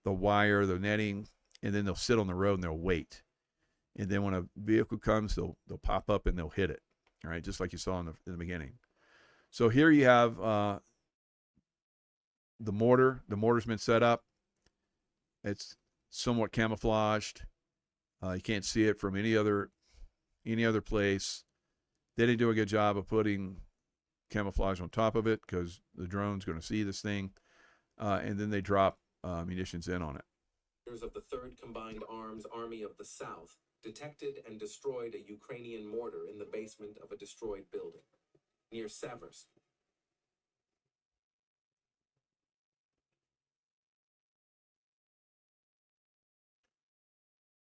wire, the netting, and then they'll sit on the road and they'll wait. And then when a vehicle comes, they'll pop up and they'll hit it. All right, just like you saw in the beginning. So here you have the mortar. The mortar's been set up. It's somewhat camouflaged. You can't see it from any other place. They didn't do a good job of putting camouflage on top of it because the drone's going to see this thing, and then they drop munitions in on it. Of the 3rd Combined Arms Army of the South detected and destroyed a Ukrainian mortar in the basement of a destroyed building near Seversk.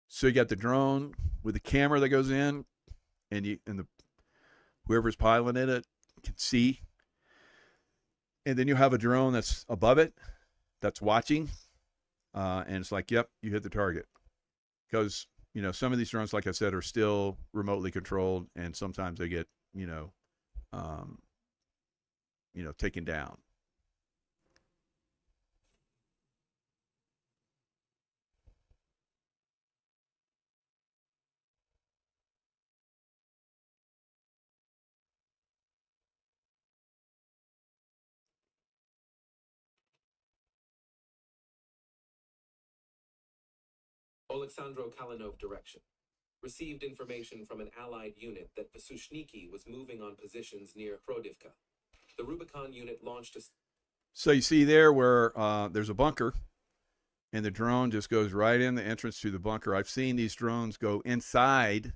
So you got the drone with the camera that goes in, and whoever's piloting it can see. And then you have a drone that's above it, that's watching, and it's like, yep, you hit the target. Because some of these drones, like I said, are still remotely controlled, and sometimes they get taken down. Oleksandro Kalinov direction. Received information from an Allied unit that Vysushniki was moving on positions near Krodivka. The Rubicon unit launched a... So you see there where there's a bunker, and the drone just goes right in the entrance to the bunker. I've seen these drones go inside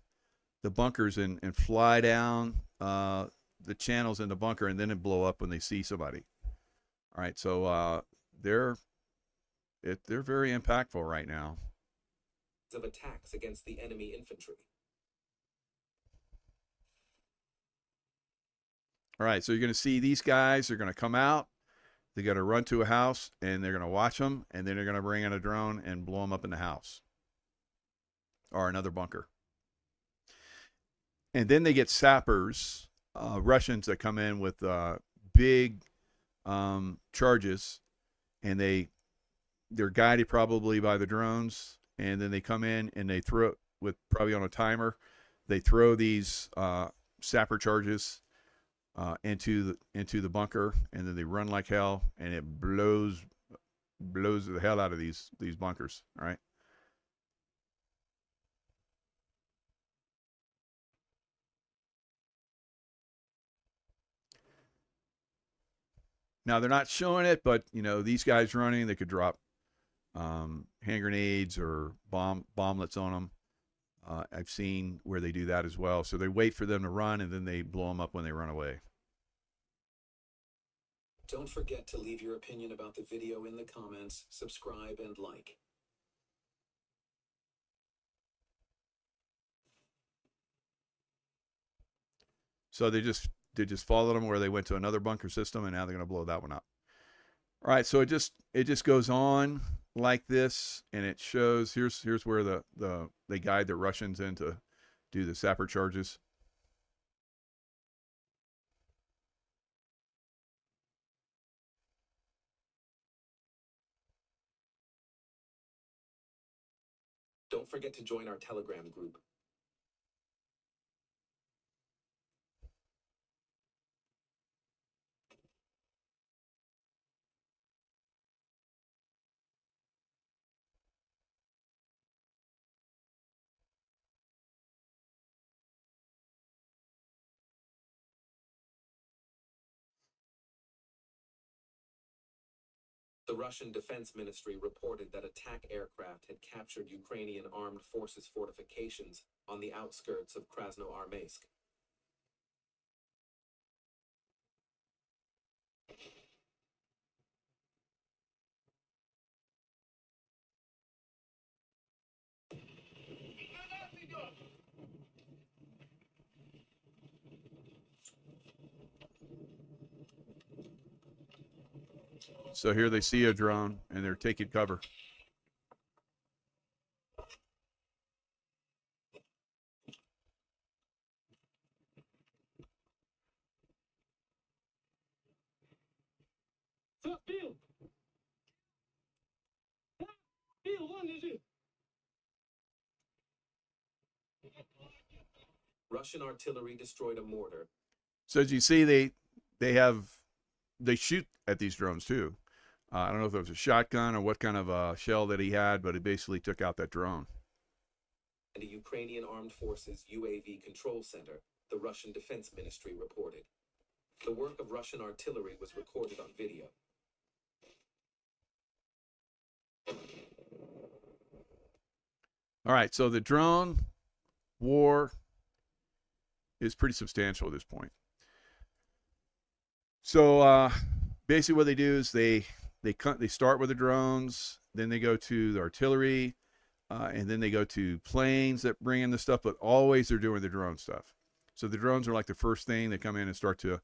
the bunkers and fly down the channels in the bunker, and then it blow up when they see somebody. All right, so they're very impactful right now. Of attacks against the enemy infantry. All right, so you're going to see these guys. They're going to come out. They got to run to a house, and they're going to watch them, and then they're going to bring in a drone and blow them up in the house or another bunker. And then they get sappers, Russians that come in with big charges, and they're guided probably by the drones, and then they come in and they throw with probably on a timer. They throw these sapper charges into the bunker, and then they run like hell, and it blows the hell out of these bunkers. All right. Now they're not showing it, but these guys running, they could drop hand grenades or bomblets on them. I've seen where they do that as well. So they wait for them to run, and then they blow them up when they run away. Don't forget to leave your opinion about the video in the comments, subscribe, and like. So they just followed them where they went to another bunker system, and now they're going to blow that one up. All right, so it just goes on like this, and it shows here's where they guide the Russians in to do the sapper charges. Don't forget to join our Telegram group. The Russian Defense Ministry reported that attack aircraft had captured Ukrainian armed forces fortifications on the outskirts of Krasnoarmeysk. So here they see a drone, and they're taking cover. Russian artillery destroyed a mortar. So as you see, they shoot at these drones too. I don't know if it was a shotgun or what kind of shell that he had, but it basically took out that drone. And a Ukrainian Armed Forces UAV control center, the Russian Defense Ministry reported. The work of Russian artillery was recorded on video. All right, so the drone war is pretty substantial at this point. So basically what they do is they start with the drones, then they go to the artillery, and then they go to planes that bring in the stuff, but always they're doing the drone stuff. So the drones are like the first thing. They come in and start to,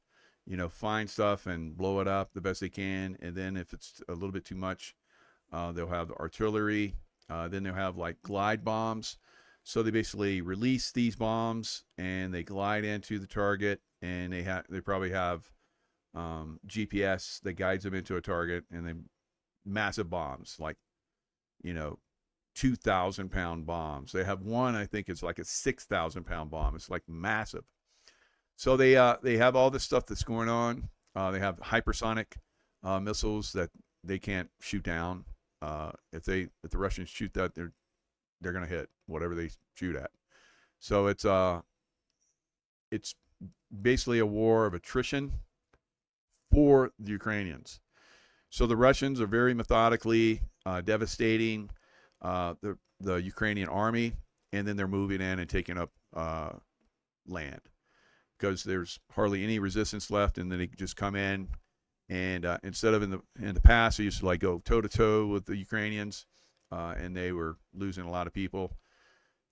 find stuff and blow it up the best they can. And then if it's a little bit too much, they'll have the artillery. Then they'll have like glide bombs. So they basically release these bombs and they glide into the target, and they probably have GPS that guides them into a target, and then massive bombs, like 2,000-pound bombs. They have one, I think it's like a 6,000-pound bomb. It's like massive. So they have all this stuff that's going on. They have hypersonic missiles that they can't shoot down. If the Russians shoot that, they're going to hit whatever they shoot at. So it's basically a war of attrition for the Ukrainians. So the Russians are very methodically devastating the Ukrainian army, and then they're moving in and taking up land because there's hardly any resistance left, and then they just come in. And instead of in the past, they used to like go toe to toe with the Ukrainians, and they were losing a lot of people.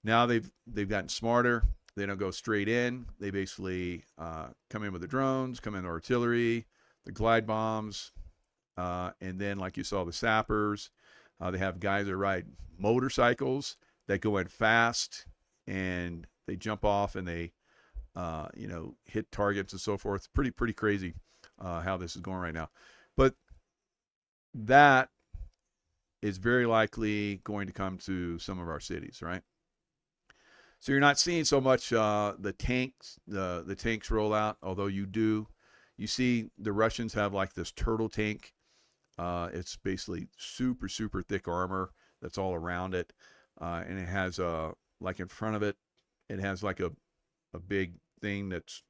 Now they've gotten smarter. They don't go straight in. They basically come in with the drones, come in with artillery, the glide bombs, And then, like you saw, the sappers, they have guys that ride motorcycles that go in fast and they jump off and they, hit targets and so forth. Pretty crazy how this is going right now. But that is very likely going to come to some of our cities, right? So you're not seeing so much the tanks roll out, although you see the Russians have like this turtle tank. It's basically super thick armor that's all around it, and it has like in front of it, it has like a big thing that's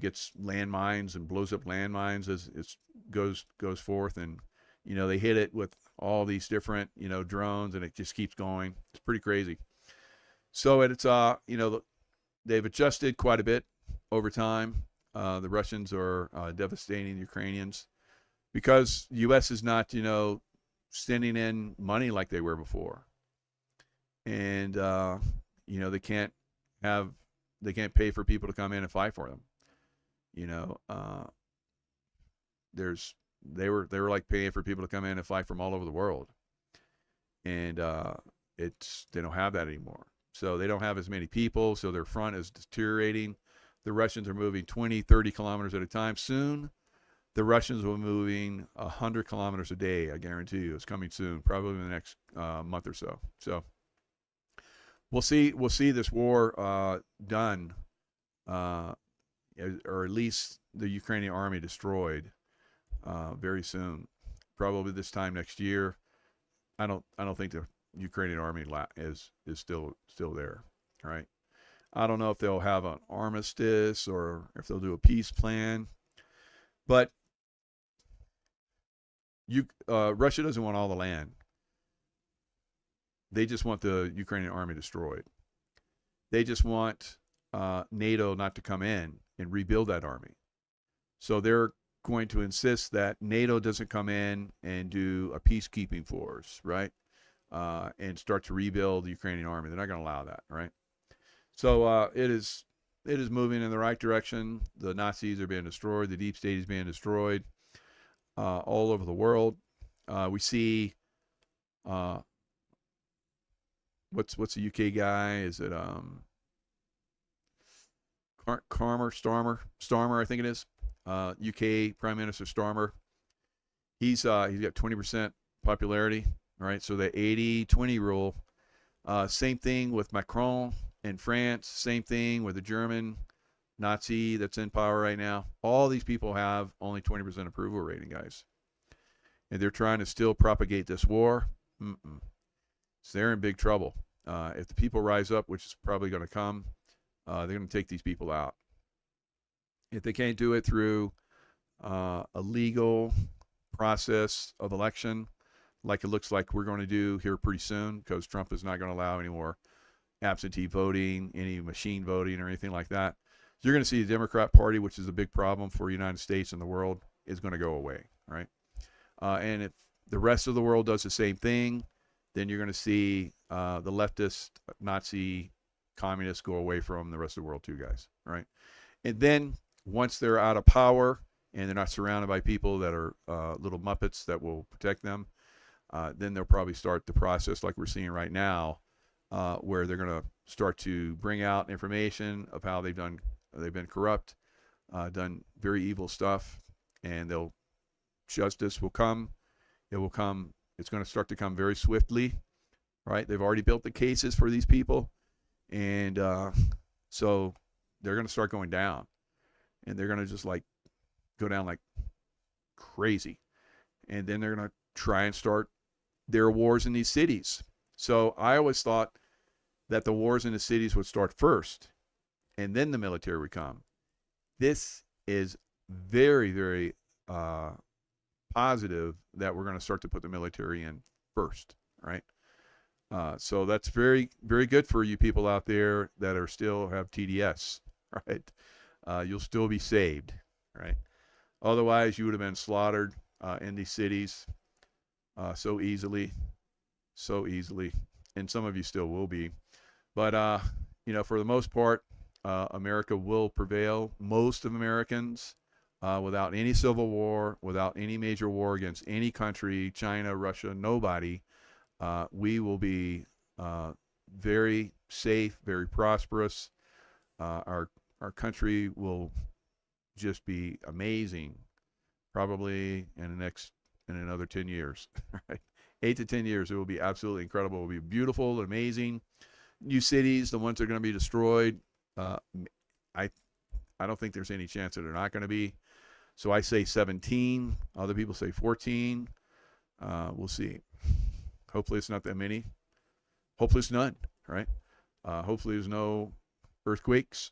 gets landmines and blows up landmines as it goes forth, and they hit it with all these different drones, and it just keeps going. It's pretty crazy. So it's they've adjusted quite a bit over time. The Russians are devastating the Ukrainians because the U.S. is not sending in money like they were before, and they can't pay for people to come in and fight for them. They were like paying for people to come in and fight from all over the world, and they don't have that anymore. So they don't have as many people, so their front is deteriorating. The Russians are moving 20, 30 kilometers at a time. Soon, the Russians will be moving 100 kilometers a day. I guarantee you, it's coming soon, probably in the next month or so. So we'll see this war done, or at least the Ukrainian army destroyed very soon. Probably this time next year. I don't think the Ukrainian army is still there, right? I don't know if they'll have an armistice or if they'll do a peace plan, but Russia doesn't want all the land. They just want the Ukrainian army destroyed. They just want NATO not to come in and rebuild that army. So they're going to insist that NATO doesn't come in and do a peacekeeping force, right? And start to rebuild the Ukrainian army. They're not going to allow that, right? So it is moving in the right direction. The Nazis are being destroyed. The deep state is being destroyed all over the world. We see what's the UK guy? Is it Starmer? I think it is. UK Prime Minister Starmer. He's got 20% popularity, right? So the 80-20 rule. Same thing with Macron in France. Same thing with the German Nazi that's in power right now. All these people have only 20% approval rating, guys. And they're trying to still propagate this war. So they're in big trouble. If the people rise up, which is probably going to come, they're going to take these people out. If they can't do it through a legal process of election, like it looks like we're going to do here pretty soon, because Trump is not going to allow any more absentee voting, any machine voting, or anything like that. You're going to see the Democrat Party, which is a big problem for the United States and the world, is going to go away, right? And if the rest of the world does the same thing, then you're going to see the leftist Nazi communists go away from the rest of the world too, guys, right? And then once they're out of power and they're not surrounded by people that are little Muppets that will protect them, then they'll probably start the process like we're seeing right now, where they're going to start to bring out information of how they've been corrupt, done very evil stuff, and justice will come. It will come. It's going to start to come very swiftly, right? They've already built the cases for these people, and so they're going to start going down, and they're going to just like go down like crazy, and then they're going to try and start their wars in these cities. So I always thought that the wars in the cities would start first, and then the military would come. This is very, very positive that we're going to start to put the military in first, right? So that's very, very good for you people out there that are still have TDS, right? You'll still be saved, right? Otherwise, you would have been slaughtered in these cities so easily, and some of you still will be. But for the most part, America will prevail. Most of Americans without any civil war, without any major war against any country, China, Russia, nobody, we will be very safe, very prosperous. Our country will just be amazing, probably in another 10 years. Right? 8 to 10 years, it will be absolutely incredible. It will be beautiful, amazing. New cities, the ones that are going to be destroyed, I don't think there's any chance that they're not going to be. So I say 17. Other people say 14. We'll see. Hopefully it's not that many. Hopefully it's none, right? Hopefully there's no earthquakes,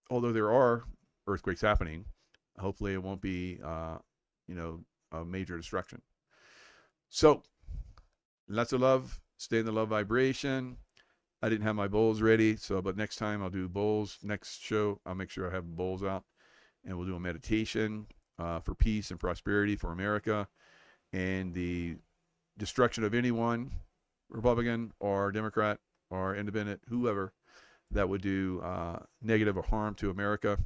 although there are earthquakes happening. Hopefully it won't be, a major destruction. So lots of love. Stay in the love vibration. I didn't have my bowls ready, but next time I'll do bowls. Next show, I'll make sure I have bowls out, and we'll do a meditation for peace and prosperity for America and the destruction of anyone, Republican or Democrat or independent, whoever, that would do negative or harm to America.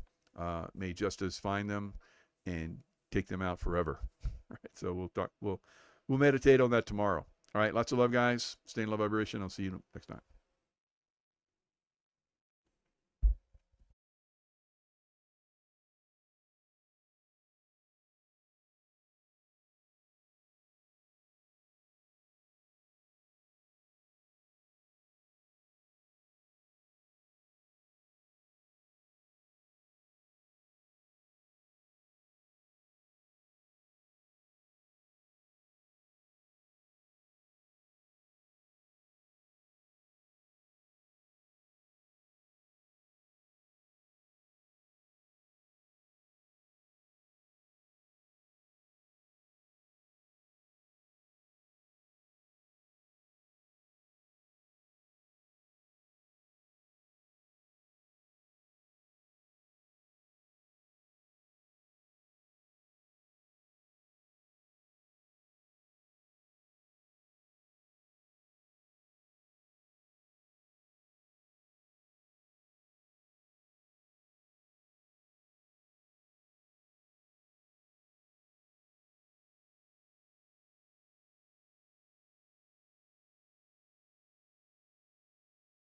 May justice find them and take them out forever. All right, so we'll talk. We'll meditate on that tomorrow. All right, lots of love, guys. Stay in love vibration. I'll see you next time.